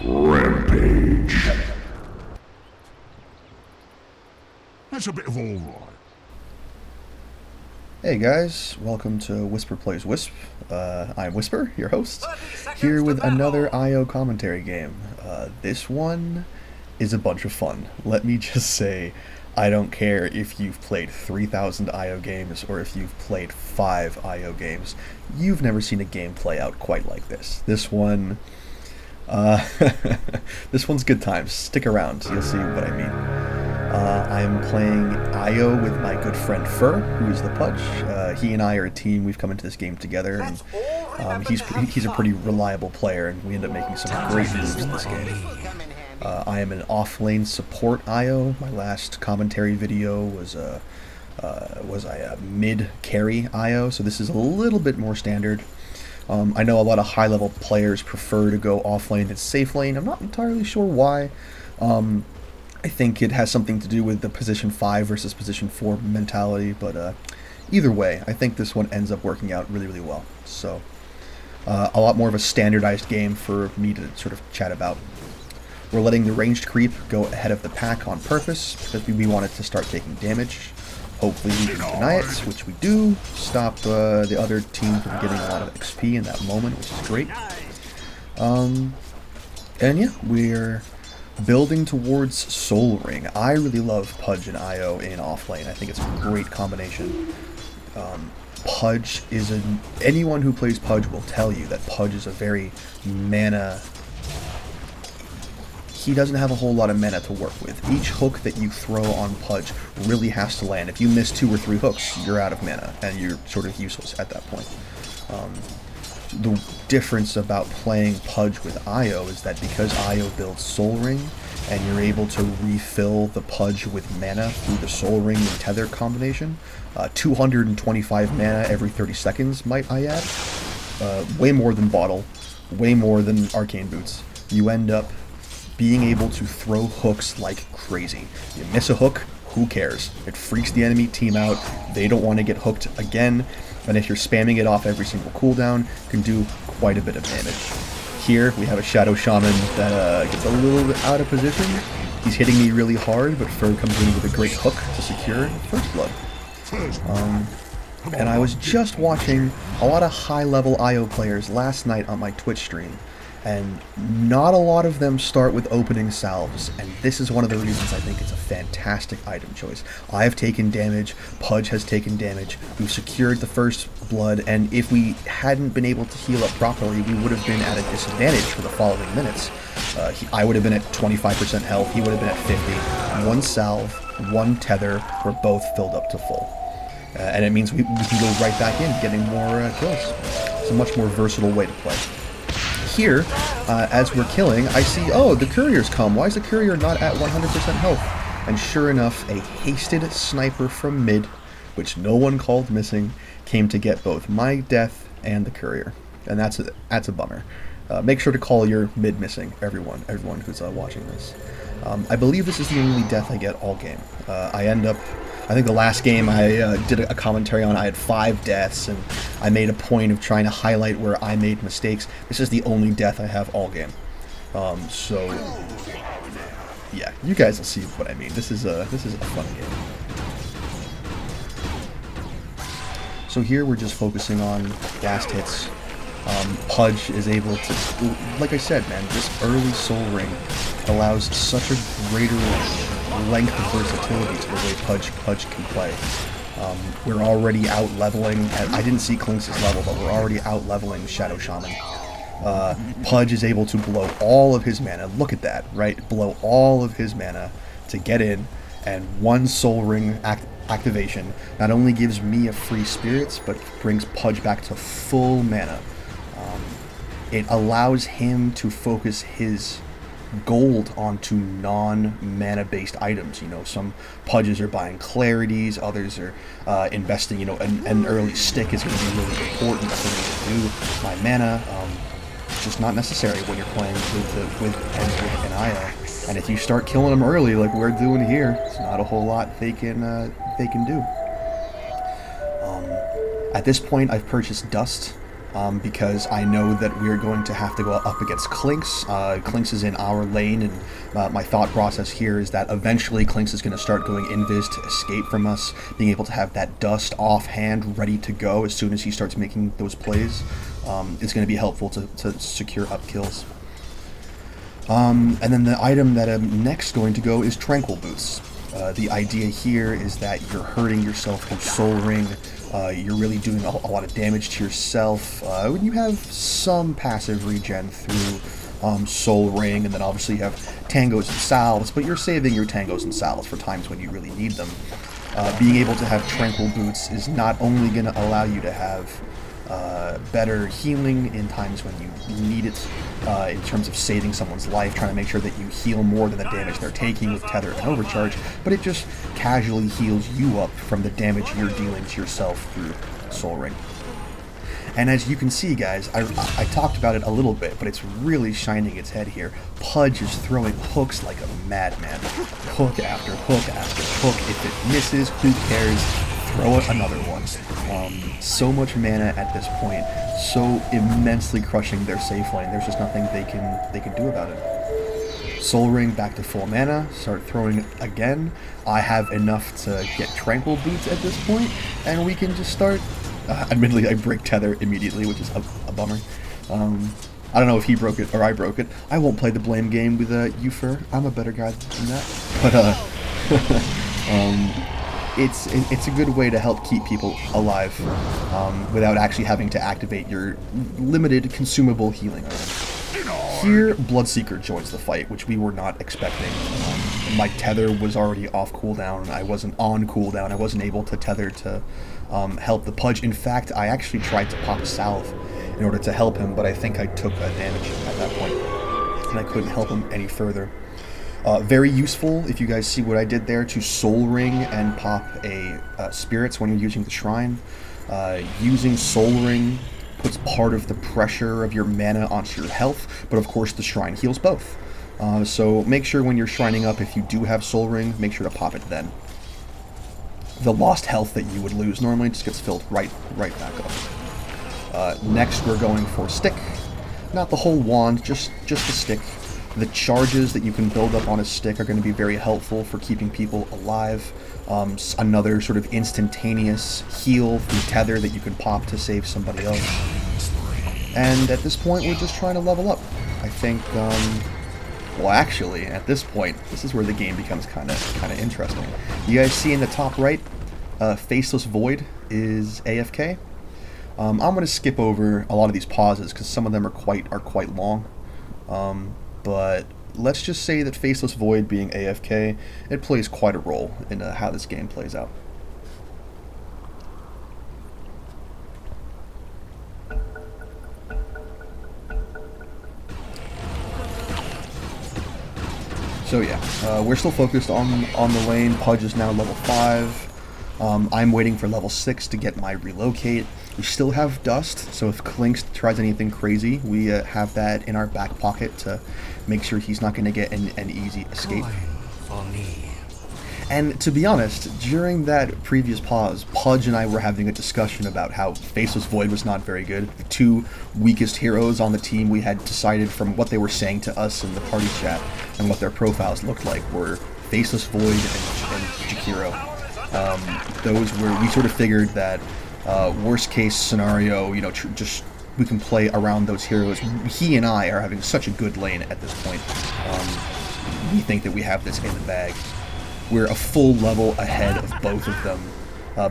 Rampage. That's a bit of all right. Hey guys, welcome to Wisper Plays Wisp. I'm Wisper, your host, here with another IO commentary game. This one is a bunch of fun. Let me just say, I don't care if you've played 3,000 IO games or if you've played 5 IO games. You've never seen a game play out quite like this. This one, this one's good times. Stick around, you'll see what I mean. I'm playing IO with my good friend Fur, who is the Pudge. He and I are a team. We've come into this game together, and he's a pretty reliable player, and we end up making some great moves in this game. I am an off-lane support IO. My last commentary video was a mid-carry IO, so this is a little bit more standard. I know a lot of high-level players prefer to go off-lane than safe-lane. I'm not entirely sure why. I think it has something to do with the position 5 versus position 4 mentality, but either way, I think this one ends up working out really, really well. So, a lot more of a standardized game for me to sort of chat about. We're letting the ranged creep go ahead of the pack on purpose, because we want it to start taking damage. Hopefully we can deny it, which we do. Stop the other team from getting a lot of XP in that moment, which is great. And yeah, we're building towards Soul Ring. I really love Pudge and IO in offlane. I think it's a great combination. Pudge is anyone who plays Pudge will tell you that Pudge is a very mana. He doesn't have a whole lot of mana to work with. Each hook that you throw on Pudge really has to land. If you miss 2 or 3 hooks, you're out of mana and you're sort of useless at that point. The difference about playing Pudge with IO is that because IO builds Soul Ring, and you're able to refill the Pudge with mana through the Soul Ring and Tether combination, 225 mana every 30 seconds, might I add. Way more than Bottle, way more than Arcane Boots. You end up being able to throw hooks like crazy. You miss a hook, who cares? It freaks the enemy team out, they don't want to get hooked again, and if you're spamming it off every single cooldown, you can do quite a bit of damage. Here, we have a Shadow Shaman that gets a little bit out of position. He's hitting me really hard, but Fur comes in with a great hook to secure First Blood. And I was just watching a lot of high-level IO players last night on my Twitch stream, and not a lot of them start with opening salves, and this is one of the reasons I think it's a fantastic item choice. I have taken damage, Pudge has taken damage, we've secured the first blood, and if we hadn't been able to heal up properly, we would have been at a disadvantage for the following minutes. I would have been at 25% health, he would have been at 50. 1 salve, 1 tether, we're both filled up to full. And it means we can go right back in, getting more kills. It's a much more versatile way to play. Here, as we're killing, I see, oh, the courier's come. Why is the courier not at 100% health? And sure enough, a hasted sniper from mid, which no one called missing, came to get both my death and the courier. And that's a bummer. Make sure to call your mid missing, everyone who's watching this. I believe this is the only death I get all game. I think the last game I did a commentary on, I had 5 deaths, and I made a point of trying to highlight where I made mistakes. This is the only death I have all game. So, yeah, you guys will see what I mean. This is a fun game. So here we're just focusing on last hits. Pudge is able to, like I said, man, this early Soul Ring allows such a greater length of versatility to the way Pudge can play. We're already out-leveling, I didn't see Klinks' level, but we're already out-leveling Shadow Shaman. Pudge is able to blow all of his mana, look at that, right? Blow all of his mana to get in, and 1 Soul Ring activation not only gives me a free spirits, but brings Pudge back to full mana. It allows him to focus his gold onto non-mana based items. You know, some Pudges are buying clarities, others are investing, you know, an early stick is going to be really important for me to do my mana. Just not necessary when you're playing with an IO. And if you start killing them early, like we're doing here, it's not a whole lot they can do. At this point, I've purchased Dust. because I know that we're going to have to go up against Clinks. Clinks is in our lane, and my thought process here is that eventually Clinks is going to start going invis to escape from us, being able to have that dust offhand ready to go as soon as he starts making those plays. Is going to be helpful to secure up kills. And then the item that I'm next going to go is Tranquil Boots. The idea here is that you're hurting yourself through Soul Ring. You're really doing a lot of damage to yourself. You have some passive regen through Soul Ring, and then obviously you have Tangos and Salves, but you're saving your Tangos and Salves for times when you really need them. Being able to have Tranquil Boots is not only going to allow you to have better healing in times when you need it, in terms of saving someone's life, trying to make sure that you heal more than the damage they're taking with Tether and Overcharge, but it just casually heals you up from the damage you're dealing to yourself through Soul Ring. And as you can see, guys, I talked about it a little bit, but it's really shining its head here. Pudge is throwing hooks like a madman. Hook after hook after hook. If it misses, who cares? Throw another one. So much mana at this point, so immensely crushing their safe lane. There's just nothing they can do about it. Soul Ring back to full mana, start throwing again. I have enough to get Tranquil Boots at this point, and we can just start. Admittedly, I break Tether immediately, which is a bummer. I don't know if he broke it or I broke it. I won't play the blame game with Wisper. I'm a better guy than that. But it's a good way to help keep people alive without actually having to activate your limited consumable healing. Here, Bloodseeker joins the fight, which we were not expecting. My tether was already off cooldown. I wasn't on cooldown. I wasn't able to tether to help the Pudge. In fact, I actually tried to pop a salve in order to help him, but I think I took damage at that point, and I couldn't help him any further. Very useful, if you guys see what I did there, to Soul Ring and pop a Spirits when you're using the Shrine. Using Soul Ring puts part of the pressure of your mana onto your health, but of course the Shrine heals both. So make sure when you're Shrining up, if you do have Soul Ring, make sure to pop it then. The lost health that you would lose normally just gets filled right back up. Next we're going for Stick. Not the whole wand, just the stick. The charges that you can build up on a stick are going to be very helpful for keeping people alive. Another sort of instantaneous heal through Tether that you can pop to save somebody else. And at this point, we're just trying to level up. I think, well, actually, at this point, this is where the game becomes kind of interesting. You guys see in the top right, Faceless Void is AFK. I'm going to skip over a lot of these pauses because some of them are quite long. But let's just say that Faceless Void being AFK, it plays quite a role in how this game plays out. So yeah, we're still focused on the lane. Pudge is now level 5. I'm waiting for level 6 to get my relocate. We still have Dust, so if Clinks tries anything crazy, we have that in our back pocket to make sure he's not going to get an easy escape. And to be honest, during that previous pause, Pudge and I were having a discussion about how Faceless Void was not very good. The two weakest heroes on the team we had decided from what they were saying to us in the party chat and what their profiles looked like were Faceless Void and Jakiro. Those were, we sort of figured that worst case scenario, you know, just we can play around those heroes. He and I are having such a good lane at this point. We think that we have this in the bag. We're a full level ahead of both of them,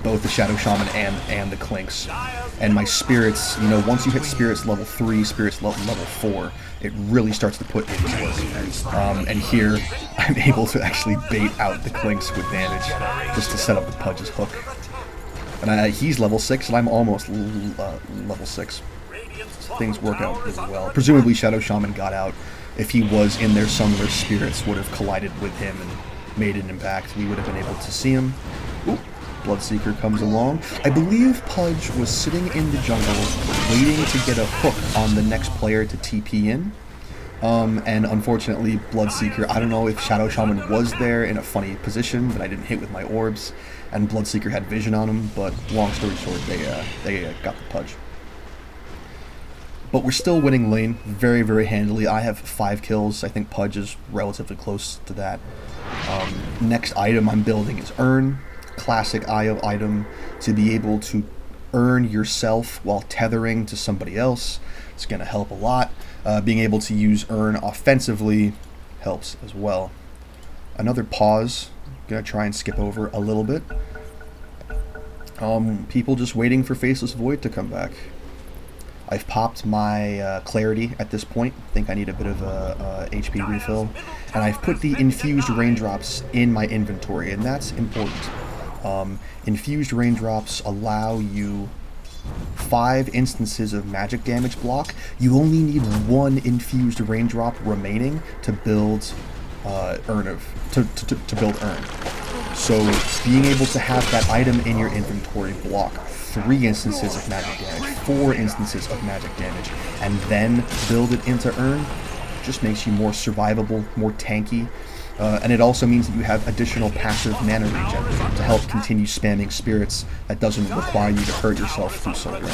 both the Shadow Shaman and the Clinks. And my Spirits, you know, once you hit Spirits level 3, Spirits level 4, it really starts to put in work. And here, I'm able to actually bait out the Clinks with damage, just to set up the Pudge's hook. And he's level 6, and I'm almost level 6. So things work out really well. Presumably Shadow Shaman got out. If he was in there somewhere, Spirits would have collided with him and made an impact. We would have been able to see him. Ooh, Bloodseeker comes along. I believe Pudge was sitting in the jungle waiting to get a hook on the next player to TP in. And unfortunately, Bloodseeker, I don't know if Shadow Shaman was there in a funny position that I didn't hit with my orbs, and Bloodseeker had vision on him, but long story short, they got the Pudge. But we're still winning lane very, very handily. I have 5 kills. I think Pudge is relatively close to that. Next item I'm building is Earn. Classic IO item to be able to earn yourself while tethering to somebody else. It's going to help a lot. Being able to use Earn offensively helps as well. Another pause. Going to try and skip over a little bit. People just waiting for Faceless Void to come back. I've popped my Clarity at this point. I think I need a bit of a HP refill. And I've put the Infused Raindrops in my inventory, and that's important. Infused Raindrops allow you 5 instances of magic damage block. You only need 1 Infused Raindrop remaining to build to build Earn. So being able to have that item in your inventory block 3 instances of magic damage, 4 instances of magic damage, and then build it into Earn just makes you more survivable, more tanky, and it also means that you have additional passive mana regen to help continue spamming spirits that doesn't require you to hurt yourself through soul rune.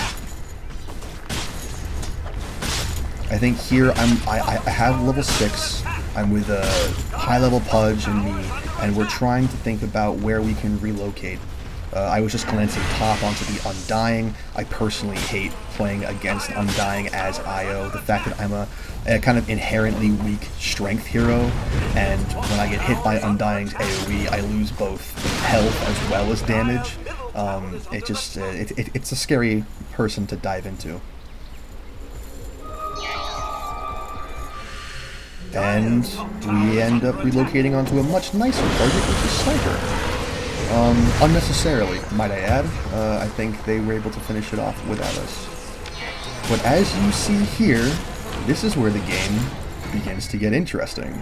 I think here I have level 6. I'm with a high-level Pudge and me, and we're trying to think about where we can relocate. I was just glancing top onto the Undying. I personally hate playing against Undying as IO. The fact that I'm a kind of inherently weak strength hero, and when I get hit by Undying's AoE, I lose both health as well as damage. It's a scary person to dive into. And we end up relocating onto a much nicer target, which is Sniper. Unnecessarily, might I add. I think they were able to finish it off without us. But as you see here, this is where the game begins to get interesting.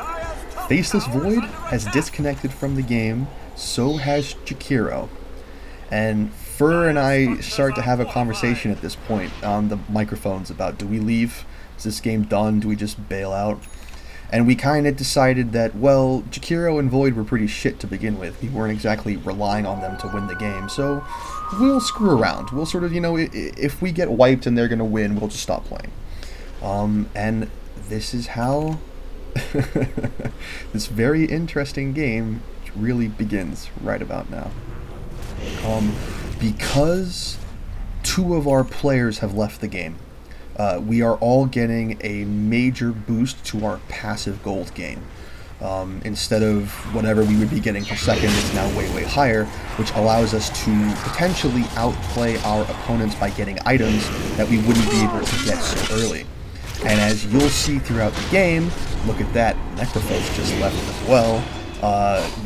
Faceless Void has disconnected from the game, so has Jakiro. And Fur and I start to have a conversation at this point on the microphones about, do we leave? Is this game done? Do we just bail out? And we kind of decided that, well, Jakiro and Void were pretty shit to begin with. We weren't exactly relying on them to win the game, so we'll screw around. We'll sort of, if we get wiped and they're going to win, we'll just stop playing. And this is how this very interesting game really begins right about now. Because 2 of our players have left the game, we are all getting a major boost to our passive gold gain. Instead of whatever we would be getting per second, it's now way, way higher, which allows us to potentially outplay our opponents by getting items that we wouldn't be able to get so early. And as you'll see throughout the game, look at that, Necrophos just left as well.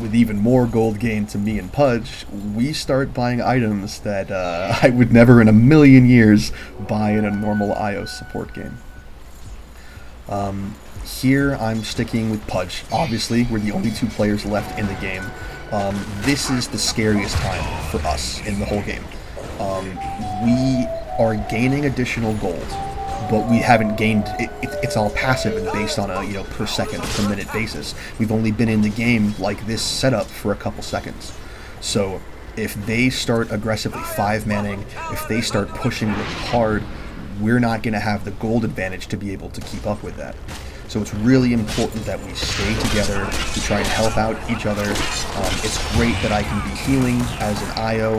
With even more gold gain to me and Pudge, we start buying items that I would never in a million years buy in a normal IO support game. Here I'm sticking with Pudge. Obviously, we're the only 2 players left in the game. This is the scariest time for us in the whole game. We are gaining additional gold, but we haven't gained it's all passive and based on a per second per minute basis. We've only been in the game like this setup for a couple seconds. So if they start aggressively 5-manning, if they start pushing really hard, we're not going to have the gold advantage to be able to keep up with that. So it's really important that we stay together to try and help out each other. It's great that I can be healing as an IO.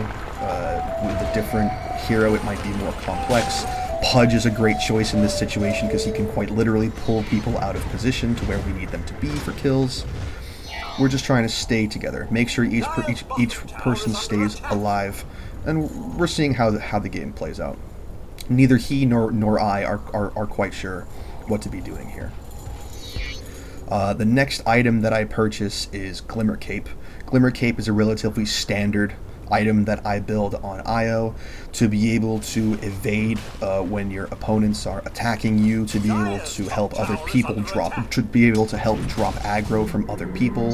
With a different hero, it might be more complex. Pudge is a great choice in this situation because he can quite literally pull people out of position to where we need them to be for kills. We're just trying to stay together, make sure each person stays alive, and we're seeing how the game plays out. Neither he nor I are quite sure what to be doing here. The next item that I purchase is Glimmer Cape. Glimmer Cape is a relatively standard item that I build on IO to be able to evade when your opponents are attacking you, to be able to help other people drop aggro from other people.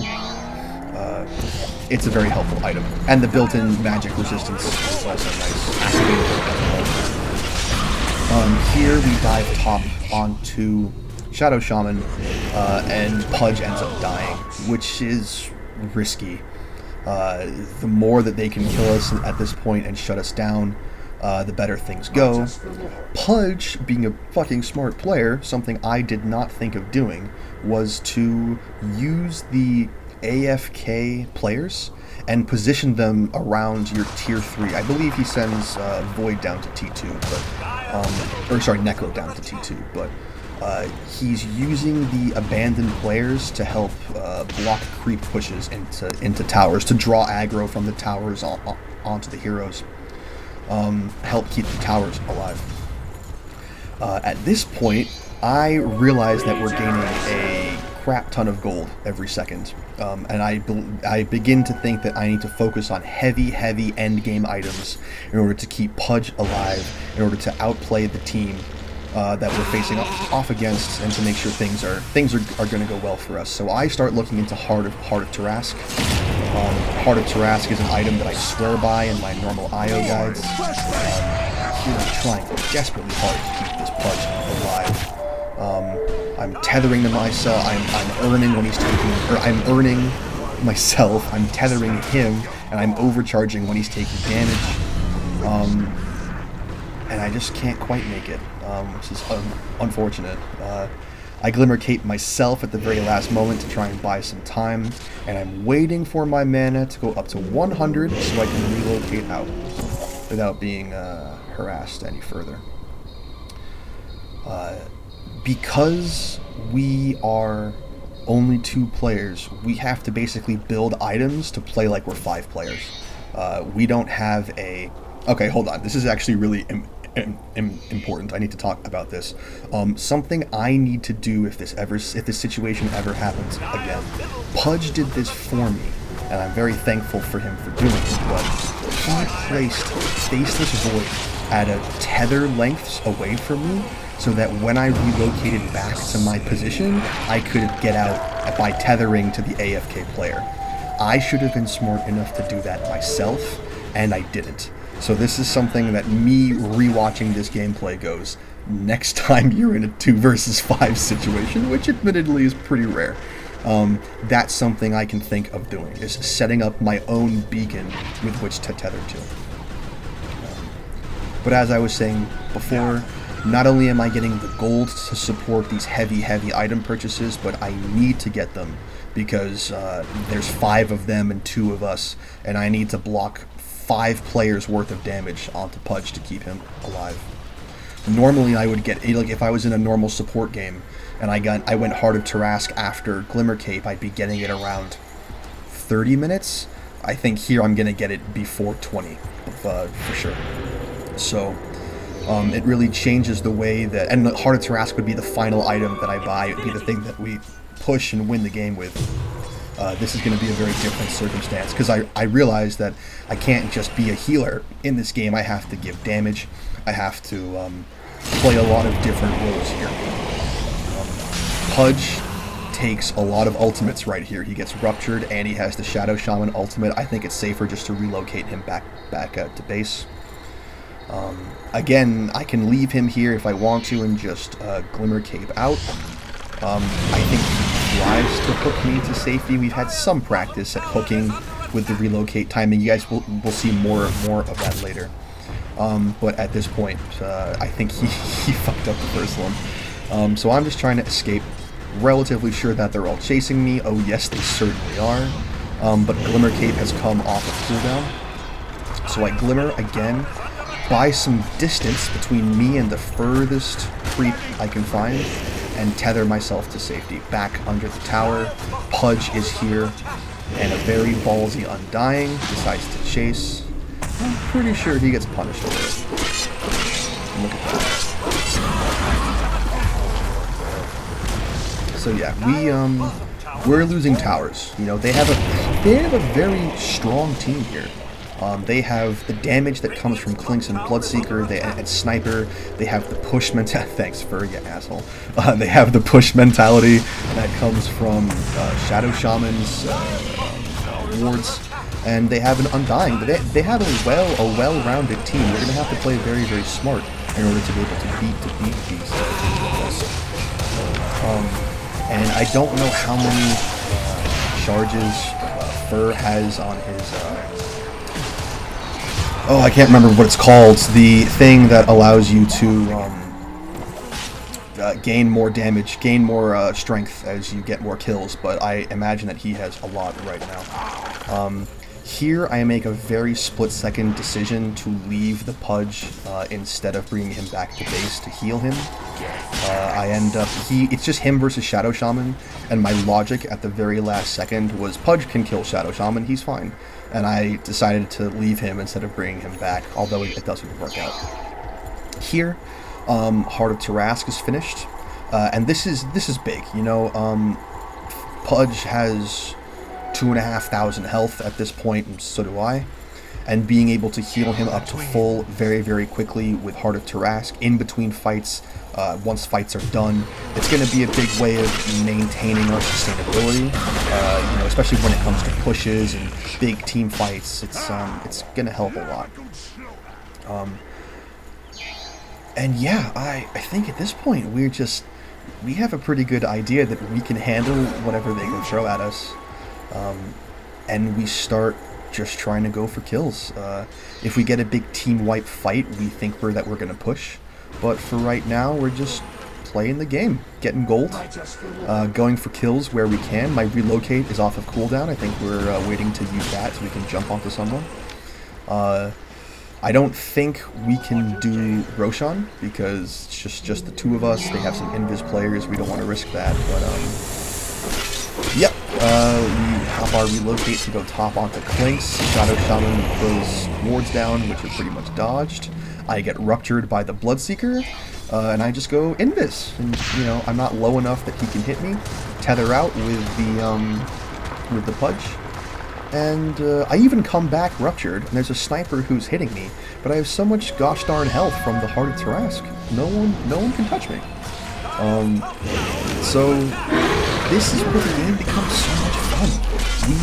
It's a very helpful item, and the built-in magic resistance is also nice. Here we dive top onto Shadow Shaman, and Pudge ends up dying, which is risky. The more that they can kill us at this point and shut us down, the better things go. Pudge, being a fucking smart player, something I did not think of doing, was to use the AFK players and position them around your tier 3. I believe he sends Void down to T2, but or sorry, Neko down to T2, but he's using the abandoned players to help block creep pushes into towers, to draw aggro from the towers onto the heroes, help keep the towers alive. At this point, I realize that we're gaining a crap ton of gold every second, and I begin to think that I need to focus on heavy endgame items in order to keep Pudge alive, in order to outplay the team that we're facing off against, and to make sure things are going to go well for us. So I start looking into Heart of Tarrasque. Heart of Tarrasque is an item that I swear by in my normal IO guides. Here I'm trying desperately hard to keep this Pudge alive. I'm tethering to myself. I'm earning when he's taking, or I'm earning myself. I'm tethering him, and I'm overcharging when he's taking damage. And I just can't quite make it, which is unfortunate. I Glimmer Cape myself at the very last moment to try and buy some time, and I'm waiting for my mana to go up to 100 so I can relocate out without being harassed any further. Because we are only 2 players, we have to basically build items to play like we're 5 players. We don't have a... Okay, hold on. This is actually really important. I need to talk about this. Something I need to do if this situation ever happens again. Pudge did this for me, and I'm very thankful for him for doing it, but he placed Faceless Void at a tether lengths away from me, so that when I relocated back to my position, I could get out by tethering to the AFK player. I should have been smart enough to do that myself, and I didn't. So this is something that me rewatching this gameplay goes, next time you're in a 2 versus 5 situation, which admittedly is pretty rare, that's something I can think of doing, is setting up my own beacon with which to tether to. But as I was saying before, not only am I getting the gold to support these heavy item purchases, but I need to get them because there's 5 of them and 2 of us, and I need to block 5 players worth of damage onto Pudge to keep him alive. Normally I would get, like if I was in a normal support game and I went Heart of Tarrasque after Glimmer Cape, I'd be getting it around 30 minutes. I think here I'm gonna get it before 20 for sure. So it really changes the way that, and Heart of Tarrasque would be the final item that I buy. It would be the thing that we push and win the game with. This is going to be a very different circumstance, because I realize that I can't just be a healer in this game. I have to give damage. I have to play a lot of different roles here. Pudge takes a lot of ultimates right here. He gets ruptured, and he has the Shadow Shaman ultimate. I think it's safer just to relocate him back out to base. Again, I can leave him here if I want to and just Glimmer Cape out. I think he tries to hook me to safety. We've had some practice at hooking with the relocate timing. You guys will see more of that later. But at this point, I think he fucked up the first one. So I'm just trying to escape. Relatively sure that they're all chasing me. Oh yes, they certainly are. But Glimmer Cape has come off of cooldown. So I Glimmer again, buy some distance between me and the furthest creep I can find, and tether myself to safety. Back under the tower, Pudge is here, and a very ballsy Undying decides to chase. I'm pretty sure he gets punished over it. Look at that. So yeah, we're losing towers. You know, they have a very strong team here. They have the damage that comes from Clinks and Bloodseeker, and Sniper. They have the push mentality. Thanks, Fur, you asshole. They have the push mentality that comes from Shadow Shaman's wards, and they have an Undying. They have a well-rounded team. They're going to have to play very, very smart in order to be able to beat these guys. And I don't know how many charges Fur has on his Oh, I can't remember what it's called. The thing that allows you to gain more damage, gain more strength as you get more kills, but I imagine that he has a lot right now. Here I make a very split-second decision to leave the Pudge instead of bringing him back to base to heal him. I end up, it's just him versus Shadow Shaman, and my logic at the very last second was Pudge can kill Shadow Shaman, he's fine. And I decided to leave him instead of bringing him back, although it doesn't work out. Here, Heart of Tarrasque is finished, and this is big, you know. Pudge has 2,500 health at this point, and so do I. And being able to heal him up to full very, very quickly with Heart of Tarrasque in between fights, once fights are done, it's going to be a big way of maintaining our sustainability. You know, especially when it comes to pushes and big team fights, it's going to help a lot. And yeah, I think at this point we have a pretty good idea that we can handle whatever they can throw at us. And we start just trying to go for kills. If we get a big team wipe fight, we think that we're going to push. But for right now, we're just playing the game, getting gold, going for kills where we can. My relocate is off of cooldown. I think we're waiting to use that so we can jump onto someone. I don't think we can do Roshan because it's just the two of us. They have some invis players. We don't want to risk that. But yep, we hop our relocate to go top onto Clinks. Shadow Shaman throws wards down, which are pretty much dodged. I get ruptured by the Bloodseeker, and I just go invis. And you know, I'm not low enough that he can hit me. Tether out with the Pudge. And I even come back ruptured, and there's a sniper who's hitting me, but I have so much gosh darn health from the Heart of Tarrasque. No one can touch me. So this is where the game becomes so much fun. We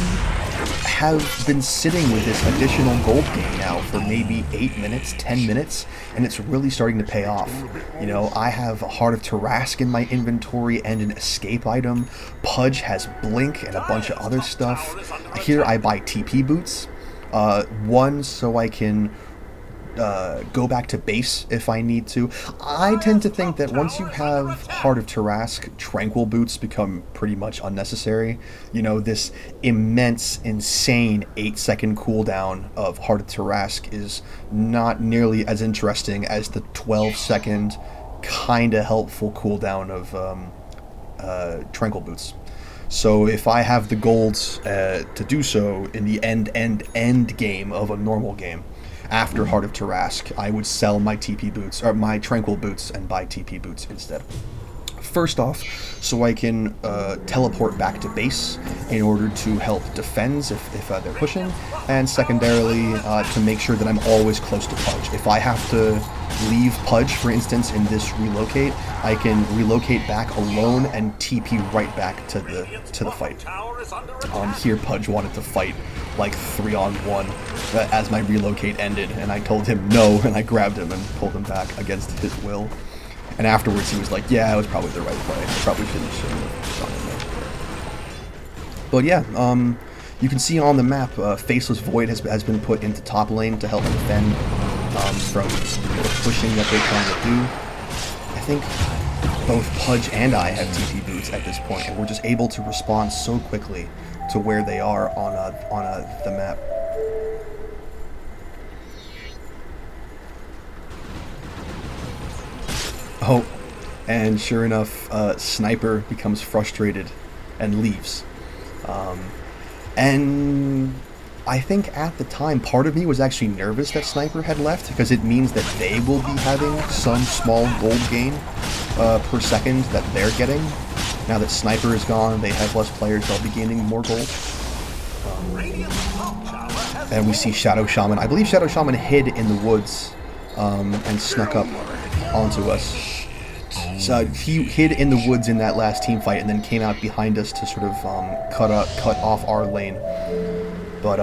have been sitting with this additional gold gain now for maybe 8 minutes, 10 minutes, and it's really starting to pay off. You know, I have a Heart of Tarrasque in my inventory and an escape item. Pudge has Blink and a bunch of other stuff. Here I buy TP boots. One so I can go back to base if I need to. I tend to think that once you have Heart of Tarrasque, Tranquil boots become pretty much unnecessary. You know, this immense, insane 8-second cooldown of Heart of Tarrasque is not nearly as interesting as the 12-second, kinda helpful cooldown of Tranquil boots. So if I have the golds to do so in the end game of a normal game, after Heart of Tarrasque, I would sell my TP boots, or my Tranquil boots, and buy TP boots instead. First off, so I can teleport back to base in order to help defends if they're pushing, and secondarily to make sure that I'm always close to Pudge. If I have to leave Pudge, for instance, in this relocate, I can relocate back alone and TP right back to the fight. Here Pudge wanted to fight like 3-on-1 as my relocate ended, and I told him no, and I grabbed him and pulled him back against his will. And afterwards he was like, yeah, it was probably the right play. I probably shouldn't have gone in there. But yeah, you can see on the map, Faceless Void has been put into top lane to help defend from the pushing that they're trying to do. I think both Pudge and I have TP boots at this point, and we're just able to respond so quickly to where they are on the map. Oh, and sure enough, Sniper becomes frustrated and leaves. And I think at the time, part of me was actually nervous that Sniper had left, because it means that they will be having some small gold gain per second that they're getting. Now that Sniper is gone, they have less players, they'll be gaining more gold. And we see Shadow Shaman. I believe Shadow Shaman hid in the woods and snuck up onto us. So he hid in the woods in that last team fight and then came out behind us to sort of cut off our lane. But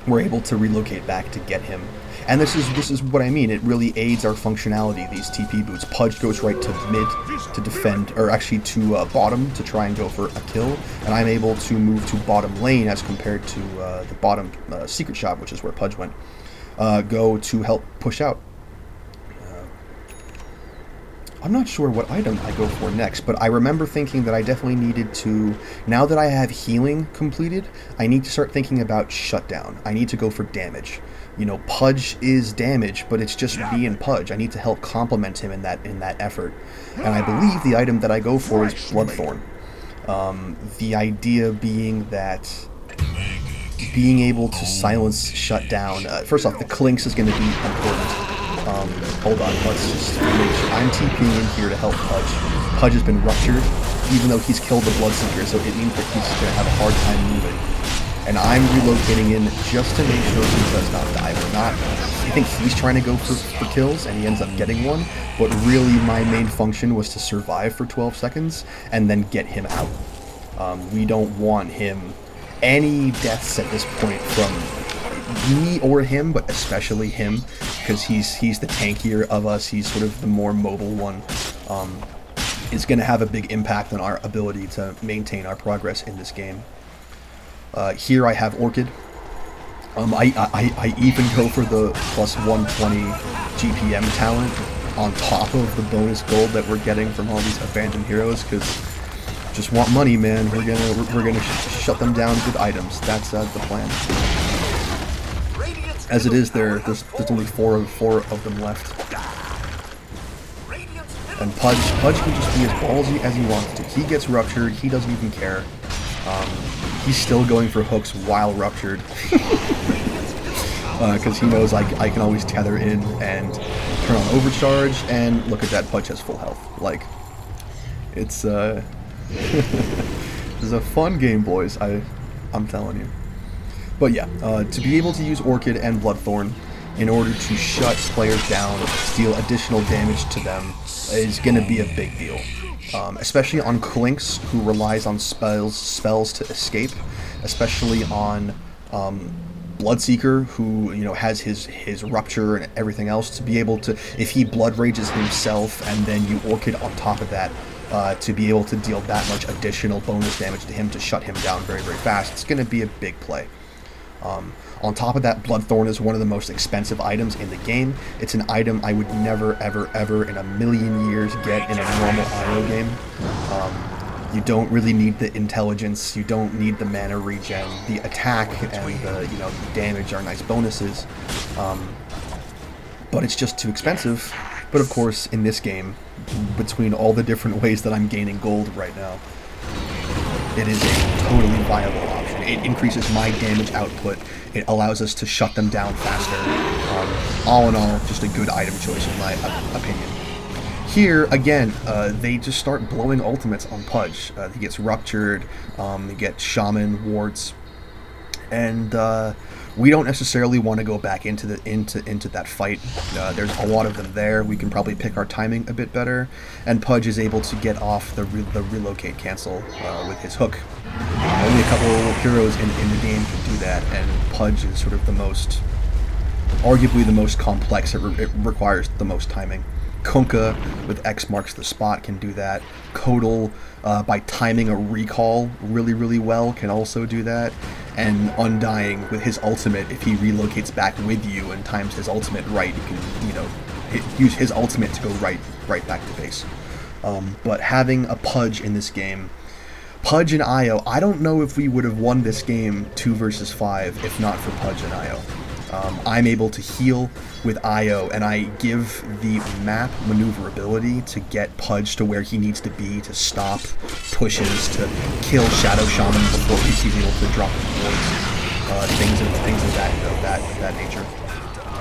we're able to relocate back to get him. And this is what I mean. It really aids our functionality, these TP boots. Pudge goes right to mid to defend, or actually to bottom to try and go for a kill. And I'm able to move to bottom lane as compared to the bottom secret shop, which is where Pudge went. Go to help push out. I'm not sure what item I go for next, but I remember thinking that I definitely needed to, now that I have healing completed, I need to start thinking about shutdown. I need to go for damage. You know, Pudge is damage, but it's just me and Pudge. I need to help complement him in that effort. And I believe the item that I go for is Bloodthorne. The idea being that being able to silence shutdown. First off, the clinks is going to be important. Hold on, let's just make sure. I'm TPing in here to help Pudge. Pudge has been ruptured, even though he's killed the Bloodseeker, so it means that he's going to have a hard time moving. And I'm relocating in just to make sure he does not die. I think he's trying to go for kills, and he ends up getting one, but really my main function was to survive for 12 seconds, and then get him out. We don't want him, any deaths at this point from me or him, but especially him, because he's the tankier of us, he's sort of the more mobile one, is going to have a big impact on our ability to maintain our progress in this game. Here I have Orchid. I even go for the plus 120 GPM talent on top of the bonus gold that we're getting from all these abandoned heroes, because just want money, man. We're gonna shut them down with items. That's the plan. As it is, there's only four of them left. And Pudge can just be as ballsy as he wants to. He gets ruptured, he doesn't even care. He's still going for hooks while ruptured. Because he knows I can always tether in and turn on overcharge, and look at that, Pudge has full health. Like, it's this is a fun game, boys, I'm telling you. But yeah, to be able to use Orchid and Bloodthorne in order to shut players down, deal additional damage to them, is going to be a big deal. Especially on Clinks, who relies on spells to escape, especially on Bloodseeker, who has his rupture and everything else, to be able to, if he blood rages himself and then you Orchid on top of that, to be able to deal that much additional bonus damage to him to shut him down very, very fast, it's going to be a big play. On top of that, Bloodthorne is one of the most expensive items in the game. It's an item I would never, ever, ever in a million years get in a normal IO game. You don't really need the intelligence, you don't need the mana regen. The attack and the damage are nice bonuses, but it's just too expensive. But of course, in this game, between all the different ways that I'm gaining gold right now, it is a totally viable option. It increases my damage output. It allows us to shut them down faster. All in all, just a good item choice in my opinion. Here, again, they just start blowing ultimates on Pudge. He gets ruptured, they get shaman wards, and we don't necessarily want to go back into that fight. There's a lot of them there. We can probably pick our timing a bit better, and Pudge is able to get off the relocate cancel with his hook. Only a couple heroes in the game can do that, and Pudge is sort of arguably the most complex. It requires the most timing. Kunkka with X marks the spot can do that. Kodal, by timing a recall really, really well, can also do that. And Undying with his ultimate, if he relocates back with you and times his ultimate right, you can use his ultimate to go right back to base. But having a Pudge in this game, Pudge and Io, I don't know if we would have won this game 2 versus 5 if not for Pudge and Io. I'm able to heal with Io, and I give the map maneuverability to get Pudge to where he needs to be to stop pushes, to kill Shadow Shaman before he's able to drop the wards, things of that nature.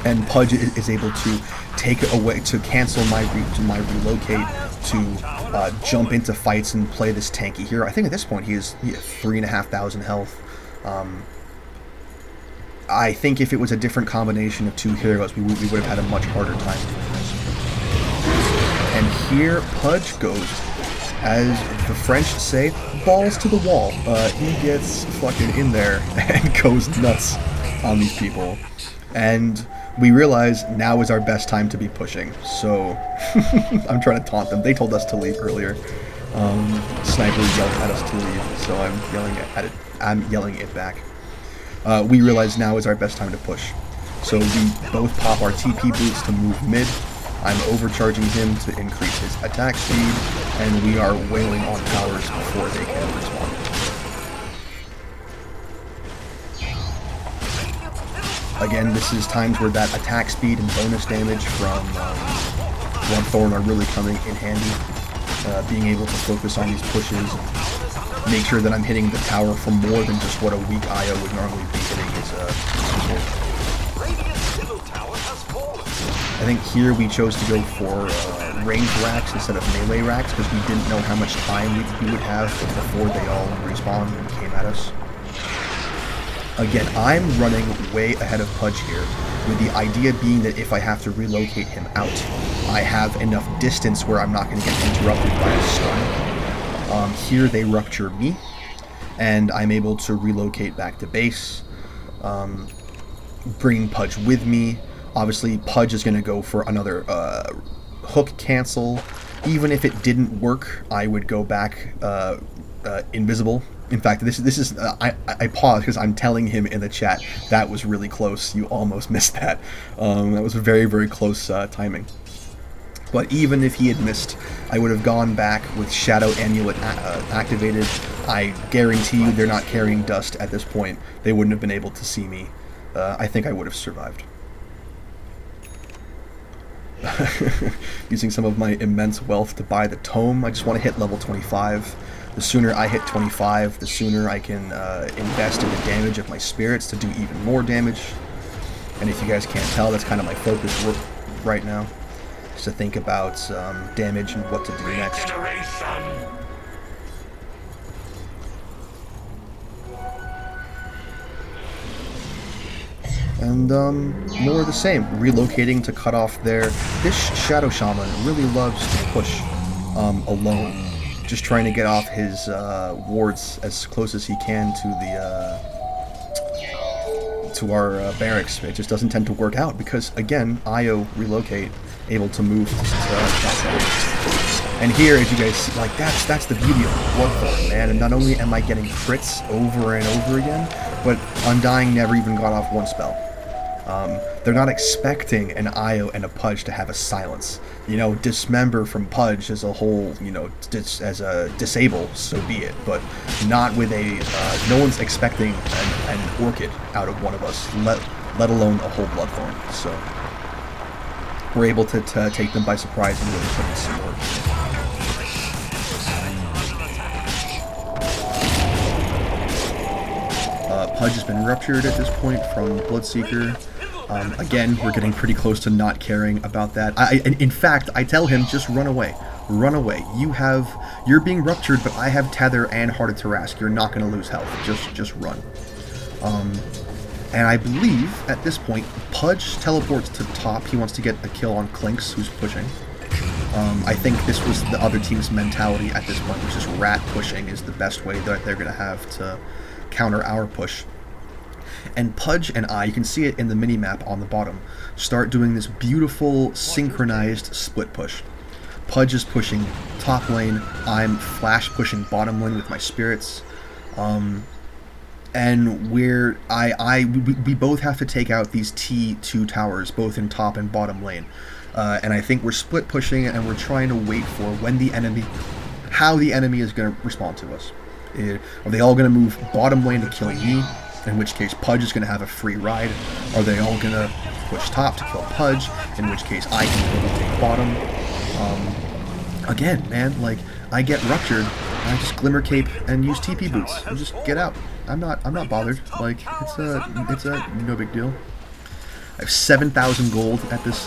And Pudge is able to take it away, to cancel my relocate, to jump into fights and play this tanky hero. I think at this point he has 3,500 health. I think if it was a different combination of two heroes, we would have had a much harder time doing this. And here Pudge goes, as the French say, balls to the wall. He gets fucking in there and goes nuts. on these people, and we realize now is our best time to be pushing. So I'm trying to taunt them. They told us to leave earlier. Sniper yelled at us to leave, so I'm yelling at it. I'm yelling it back. We realize now is our best time to push. So we both pop our TP boots to move mid. I'm overcharging him to increase his attack speed, and we are wailing on towers before they can respawn. Again, this is times where that attack speed and bonus damage from Bloodthorne are really coming in handy. Being able to focus on these pushes, make sure that I'm hitting the tower for more than just what a weak IO would normally be hitting is good. I think here we chose to go for ranged racks instead of melee racks because we didn't know how much time we would have before they all respawned and came at us. Again, I'm running way ahead of Pudge here, with the idea being that if I have to relocate him out, I have enough distance where I'm not going to get interrupted by a stun. Here they rupture me, and I'm able to relocate back to base, bringing Pudge with me. Obviously, Pudge is going to go for another hook cancel. Even if it didn't work, I would go back invisible. In fact, this is I pause because I'm telling him in the chat that was really close. You almost missed that. That was very, very close timing. But even if he had missed, I would have gone back with Shadow Amulet activated. I guarantee you they're not carrying dust at this point. They wouldn't have been able to see me. I think I would have survived. Using some of my immense wealth to buy the tome. I just want to hit level 25. The sooner I hit 25, the sooner I can invest in the damage of my spirits to do even more damage. And if you guys can't tell, that's kind of my focus right now, is to think about damage and what to do next. And more of the same, relocating to cut off there. This Shadow Shaman really loves to push alone, just trying to get off his wards as close as he can to our barracks. It just doesn't tend to work out because, again, IO relocate, able to move to that. And here, as you guys see, like that's the beauty of Bloodthorne, man. And not only am I getting crits over and over again, but Undying never even got off one spell. They're not expecting an IO and a Pudge to have a silence. You know, Dismember from Pudge as a whole, you know, as a disable, so be it. But not with a, no one's expecting an Orchid out of one of us, let alone a whole Bloodthorn. So we're able to take them by surprise and really put in some work. Pudge has been ruptured at this point from Bloodseeker. Again, we're getting pretty close to not caring about that. In fact, I tell him, just run away. Run away. You're being ruptured, but I have Tether and Heart of Tarrasque. You're not going to lose health. Just run. And I believe, at this point, Pudge teleports to top. He wants to get a kill on Clinks, who's pushing. I think this was the other team's mentality at this point, which is rat pushing is the best way that they're going to have to counter our push. And Pudge and I, you can see it in the mini-map on the bottom, start doing this beautiful synchronized split push. Pudge is pushing top lane, I'm flash pushing bottom lane with my spirits, and we both have to take out these T2 towers, both in top and bottom lane. And I think we're split pushing and we're trying to wait for how the enemy is going to respond to us. Are they all going to move bottom lane to kill me, in which case Pudge is going to have a free ride? Are they all going to push top to kill Pudge, in which case I can take bottom? Again, man, like, I get ruptured, I just Glimmer Cape and use TP boots and just get out. I'm not bothered. Like, it's a no big deal. I have 7,000 gold at this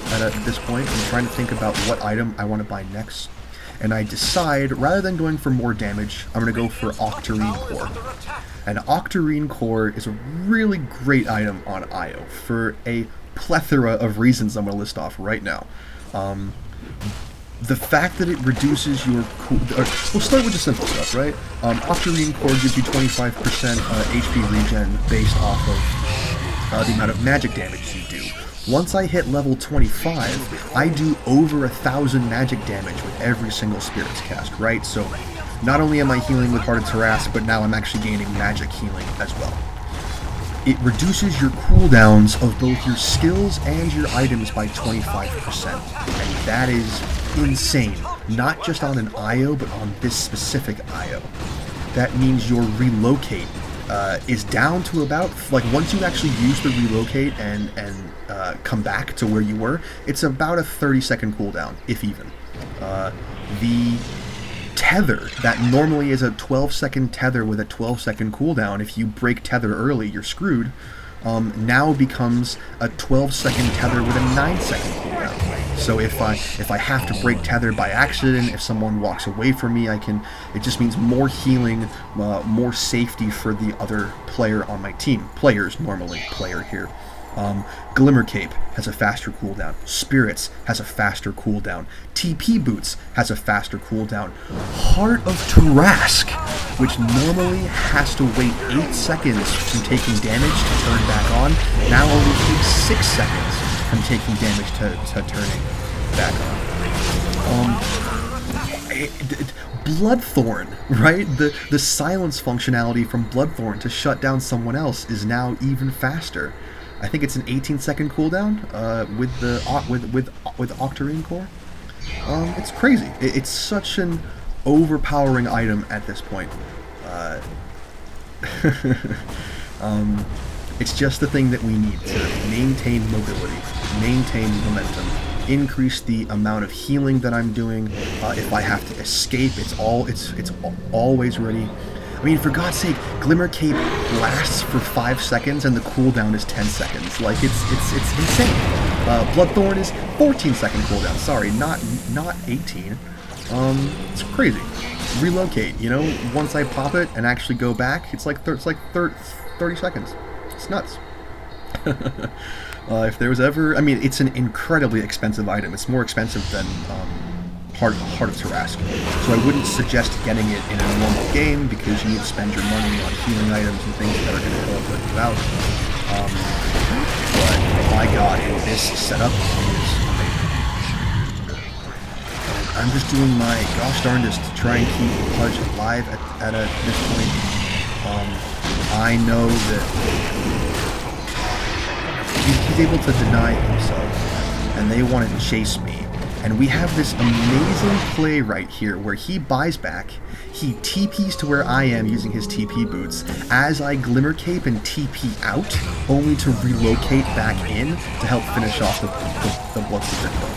point. I'm trying to think about what item I want to buy next. And I decide, rather than going for more damage, I'm going to go for Octarine Core. And Octarine Core is a really great item on IO for a plethora of reasons I'm going to list off right now. The fact that it reduces your we'll start with the simple stuff, right? Octarine Core gives you 25% HP regen based off of the amount of magic damage you do. Once I hit level 25, I do over 1,000 magic damage with every single Spirits cast, right? So not only am I healing with Heart of Tarrasque, but now I'm actually gaining magic healing as well. It reduces your cooldowns of both your skills and your items by 25%, and that is insane. Not just on an IO, but on this specific IO. That means your relocate is down to about, like, once you actually use the relocate and come back to where you were, it's about a 30-second cooldown, if even. The tether, that normally is a 12-second tether with a 12-second cooldown, if you break tether early, you're screwed, now becomes a 12-second tether with a 9-second cooldown. So if I have to break tether by accident, if someone walks away from me, it just means more healing, more safety for the other player on my team. Players, normally, player here. Glimmer Cape has a faster cooldown. Spirits has a faster cooldown. TP Boots has a faster cooldown. Heart of Tarrasque, which normally has to wait 8 seconds from taking damage to turn back on, now only takes 6 seconds from taking damage to turning back on. Bloodthorne, right? The silence functionality from Bloodthorne to shut down someone else is now even faster. I think it's an 18-second cooldown with Octarine core. It's crazy. It's such an overpowering item at this point. It's just the thing that we need to maintain mobility, maintain momentum, increase the amount of healing that I'm doing. If I have to escape, it's always ready. I mean, for God's sake, Glimmer Cape lasts for 5 seconds and the cooldown is 10 seconds. Like, it's insane. Bloodthorne is 14-second cooldown. Sorry, not 18. It's crazy. Relocate, you know, once I pop it and actually go back, it's like 30 seconds. It's nuts. If there was ever, I mean, it's an incredibly expensive item. It's more expensive than Heart of Tarrasque. So I wouldn't suggest getting it in a normal game because you need to spend your money on healing items and things that are going to help you out. But my god, this setup is amazing. I'm just doing my gosh darndest to try and keep Pudge alive at this point. I know that he's able to deny himself, and they want to chase me. And we have this amazing play right here where he buys back, he TPs to where I am using his TP boots, as I Glimmer Cape and TP out, only to relocate back in to help finish off the Bloodthorne kill.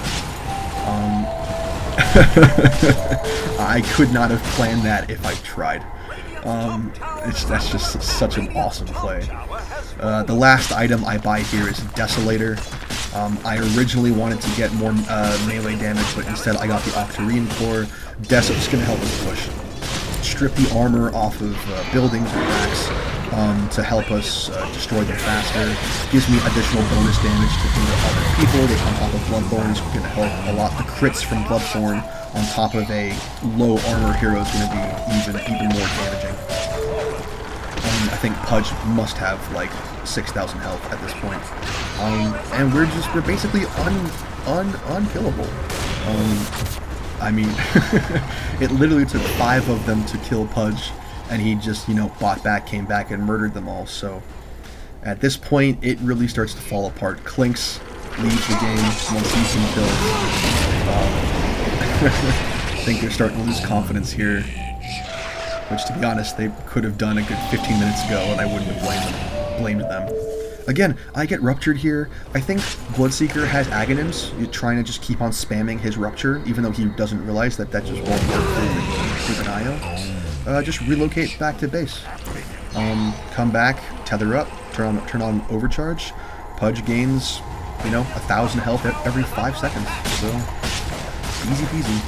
I could not have planned that if I tried. That's just such an awesome play. The last item I buy here is Desolator. I originally wanted to get more melee damage, but instead I got the Octarine core. Desolator's going to help us push. Strip the armor off of buildings or racks to help us destroy them faster. Gives me additional bonus damage to do to other people. They on top of Bloodthorne is going to help a lot. The crits from Bloodthorne on top of a low armor hero is going to be even more damaging. I think Pudge must have like 6,000 health at this point. And we're basically unkillable. I mean, it literally took 5 of them to kill Pudge, and he just, you know, bought back, came back, and murdered them all. So at this point, it really starts to fall apart. Clinks leaves the game once he's been killed. I think they're starting to lose confidence here, which, to be honest, they could have done a good 15 minutes ago, and I wouldn't have blamed them. Again, I get ruptured here. I think Bloodseeker has Aghanim's. You're trying to just keep on spamming his rupture, even though he doesn't realize that just won't work with an IO. Just relocate back to base. Come back, tether up, turn on overcharge. Pudge gains, you know, 1,000 health every 5 seconds. So easy peasy.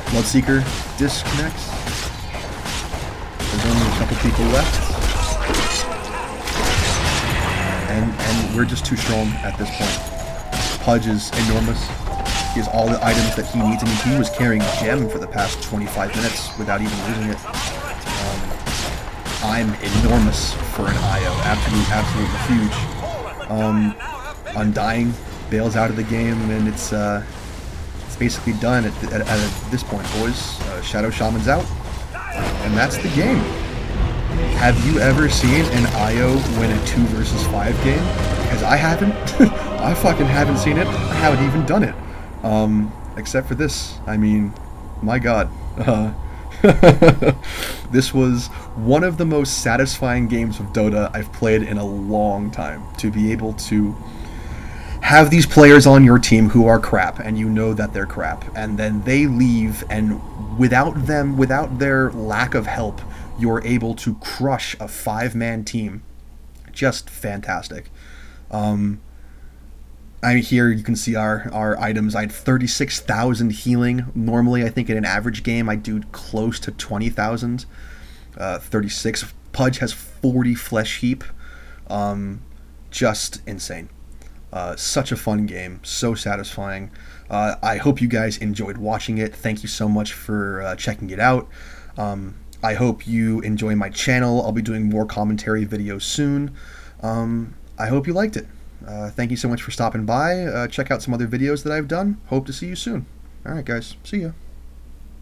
Bloodseeker disconnects. There's only a couple people left. And we're just too strong at this point. Pudge is enormous. He has all the items that he needs. I mean, he was carrying Gem for the past 25 minutes without even losing it. I'm enormous for an IO. Absolutely huge. Undying bails out of the game, and it's basically done at this point, boys. Shadow Shaman's out, and that's the game. Have you ever seen an IO win a 2 versus 5 game? Because I haven't. I fucking haven't seen it. I haven't even done it. Except for this. I mean, my god. This was one of the most satisfying games of Dota I've played in a long time. To be able to have these players on your team who are crap, and you know that they're crap, and then they leave, and without them, without their lack of help, you're able to crush a 5-man team. Just fantastic. Here you can see our items. I had 36,000 healing. Normally, I think in an average game, I do close to 20,000. 36. Pudge has 40 flesh heap. Just insane. Such a fun game. So satisfying. I hope you guys enjoyed watching it. Thank you so much for checking it out. I hope you enjoy my channel. I'll be doing more commentary videos soon. I hope you liked it. Thank you so much for stopping by. Check out some other videos that I've done. Hope to see you soon. Alright guys, see ya.